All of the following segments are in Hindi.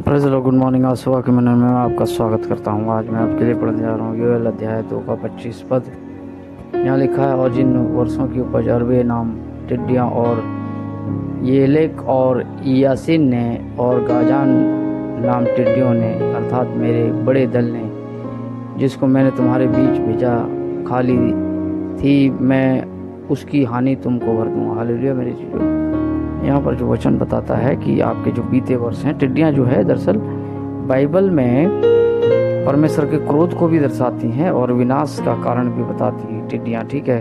Praise the Lord. Good morning. आज सुबह के मिनट में आपका स्वागत करता हूँ। आज मैं आपके लिए पढ़ने जा रहा हूँ योएल अध्याय 2 का 25 पद। यहाँ लिखा है, और जिन वर्षों की उपज अरबे नाम टिड्डियाँ और येलेक और यासीन ने और गाजान नाम टिड्डियों ने, अर्थात मेरे बड़े दल ने, जिसको मैंने तुम्हारे बीच भेजा खा ली थी, मैं उसकी हानि तुमको भर दूँगा। हालेलुया मेरे चीज़ों। यहाँ पर जो वचन बताता है कि आपके जो बीते वर्ष हैं, टिड्डियाँ जो है दरअसल बाइबल में परमेश्वर के क्रोध को भी दर्शाती हैं और विनाश का कारण भी बताती हैं टिड्डियाँ, ठीक है।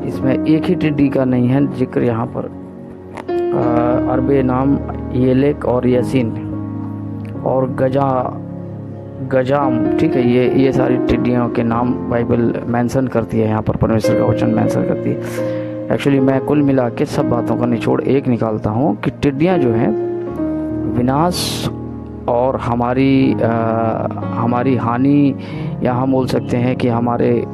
इसमें एक ही टिड्डी का नहीं है जिक्र यहाँ पर, अरबे नाम येलेक और यासीन और गजाम, ठीक है। ये सारी टिड्डियों के नाम बाइबल मेंशन करती है, यहाँ पर परमेश्वर का वचन मेंशन करती है। एक्चुअली मैं कुल मिला के सब बातों का निचोड़ एक निकालता हूँ कि टिड्डियाँ जो हैं विनाश और हमारी हानि, या हम बोल सकते हैं कि हमारे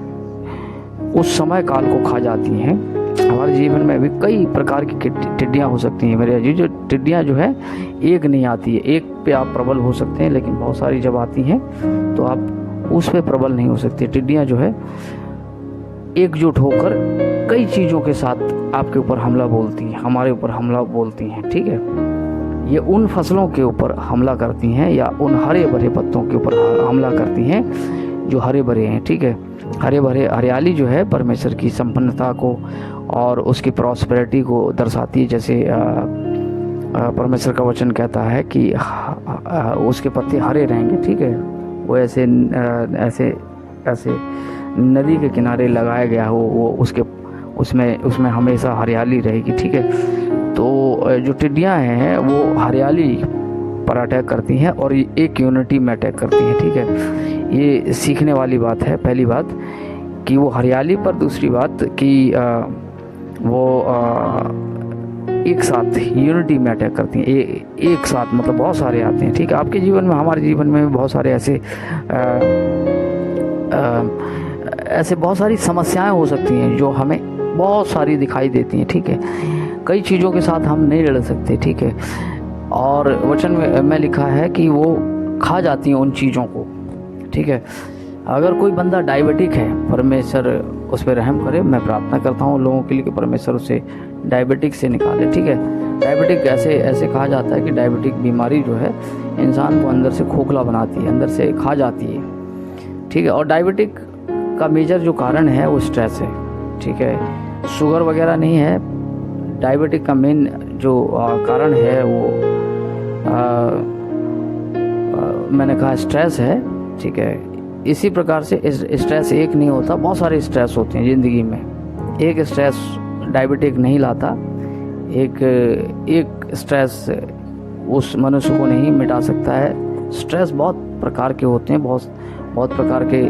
उस समय काल को खा जाती हैं। हमारे जीवन में भी कई प्रकार की टिड्डियाँ हो सकती हैं मेरे अजीज। जो टिड्डियाँ जो है एक नहीं आती है, एक पे आप प्रबल हो सकते हैं, लेकिन बहुत सारी जब आती हैं तो आप उस पे प्रबल नहीं हो सकते। टिड्डियाँ जो है एकजुट होकर कई चीज़ों के साथ आपके ऊपर हमला बोलती हैं, हमारे ऊपर हमला बोलती हैं, ठीक है। ये उन फसलों के ऊपर हमला करती हैं या उन हरे भरे पत्तों के ऊपर हमला करती हैं जो हरे भरे हैं, ठीक है। हरे भरे हरियाली जो है परमेश्वर की संपन्नता को और उसकी प्रॉस्पेरिटी को दर्शाती है। जैसे परमेश्वर का वचन कहता है कि उसके पत्ते हरे रहेंगे, ठीक है। वो ऐसे नदी के किनारे लगाया गया हो, वो उसमें हमेशा हरियाली रहेगी, ठीक है। तो जो टिड्डियाँ हैं वो हरियाली पर अटैक करती हैं और एक यूनिटी में अटैक करती हैं, ठीक है। ये सीखने वाली बात है। पहली बात कि वो हरियाली पर, दूसरी बात कि वो एक साथ यूनिटी में अटैक करती हैं। एक साथ मतलब बहुत सारे आते हैं, ठीक है। आपके जीवन में, हमारे जीवन में भी बहुत सारे ऐसे बहुत सारी समस्याएं हो सकती हैं जो हमें बहुत सारी दिखाई देती हैं, ठीक है। कई चीज़ों के साथ हम नहीं लड़ सकते, ठीक है। और वचन में लिखा है कि वो खा जाती हैं उन चीज़ों को, ठीक है। अगर कोई बंदा डायबिटिक है, परमेश्वर उस पर रहम करे। मैं प्रार्थना करता हूँ लोगों के लिए कि परमेश्वर उसे डायबिटिक से निकाले, ठीक है। डायबिटिक ऐसे कहा जाता है कि डायबिटिक बीमारी जो है इंसान को अंदर से खोखला बनाती है, अंदर से खा जाती है, ठीक है। और डायबिटिक का मेजर जो कारण है वो स्ट्रेस है, ठीक है। शुगर वगैरह नहीं है। डायबिटिक का मेन जो कारण है वो मैंने कहा स्ट्रेस है, ठीक है। इसी प्रकार से स्ट्रेस एक नहीं होता, बहुत सारे स्ट्रेस होते हैं ज़िंदगी में। एक स्ट्रेस डायबिटिक नहीं लाता, एक स्ट्रेस उस मनुष्य को नहीं मिटा सकता है। स्ट्रेस बहुत प्रकार के होते हैं, बहुत प्रकार के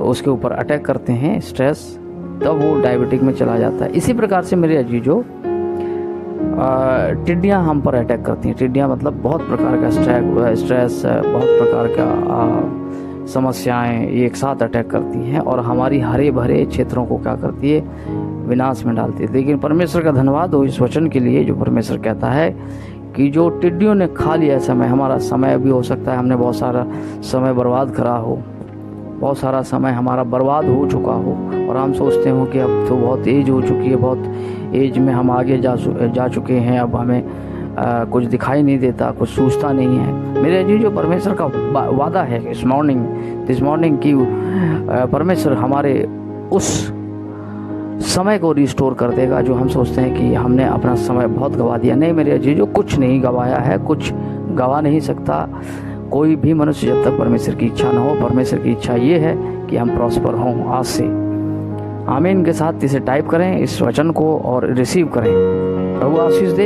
उसके ऊपर अटैक करते हैं स्ट्रेस, तब वो डायबिटिक में चला जाता है। इसी प्रकार से मेरे अजीजों, टिड्डियाँ हम पर अटैक करती हैं। टिड्डियाँ मतलब बहुत प्रकार का स्ट्रेस, बहुत प्रकार का समस्याएं एक साथ अटैक करती हैं और हमारी हरे भरे क्षेत्रों को क्या करती है, विनाश में डालती है। लेकिन परमेश्वर का धन्यवाद हो इस वचन के लिए जो परमेश्वर कहता है कि जो टिड्डियों ने खा लिया समय, हमारा समय भी हो सकता है हमने बहुत सारा समय बर्बाद करा हो, बहुत सारा समय हमारा बर्बाद हो चुका हो और हम सोचते हो कि अब तो बहुत एज हो चुकी है, बहुत एज में हम आगे जा चुके हैं, अब हमें कुछ दिखाई नहीं देता, कुछ सूझता नहीं है। मेरे अजीज, जो परमेश्वर का वादा है दिस मॉर्निंग की परमेश्वर हमारे उस समय को रिस्टोर कर देगा जो हम सोचते हैं कि हमने अपना समय बहुत गवा दिया। नहीं मेरे अजीजों, कुछ नहीं गवाया है, कुछ गवा नहीं सकता कोई भी मनुष्य जब तक परमेश्वर की इच्छा न हो। परमेश्वर की इच्छा ये है कि हम प्रॉस्पर हों आज से। आमीन के साथ इसे टाइप करें इस वचन को और रिसीव करें। प्रभु आशीष दे,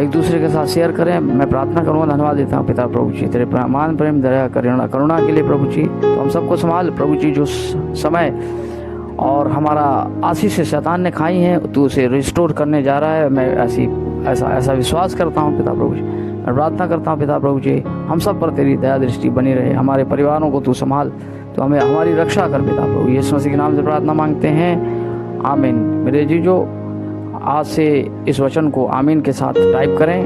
एक दूसरे के साथ शेयर करें। मैं प्रार्थना करूँगा, धन्यवाद देता हूँ पिता प्रभु जी तेरे मान प्रेम दया करुणा के लिए प्रभु जी। तो हम सबको संभाल प्रभु जी, जो समय और हमारा आशीष से शैतान ने खाई है तो उसे रिस्टोर करने जा रहा है। मैं ऐसा विश्वास करता हूँ पिता प्रभु जी। मैं प्रार्थना करता हूँ पिता प्रभु जी, हम सब पर तेरी दया दृष्टि बनी रहे। हमारे परिवारों को तू संभाल, तो हमें हमारी रक्षा कर पिता प्रभु। यीशु मसीह के नाम से प्रार्थना मांगते हैं, आमीन। मेरे जीजो, आज से इस वचन को आमीन के साथ टाइप करें।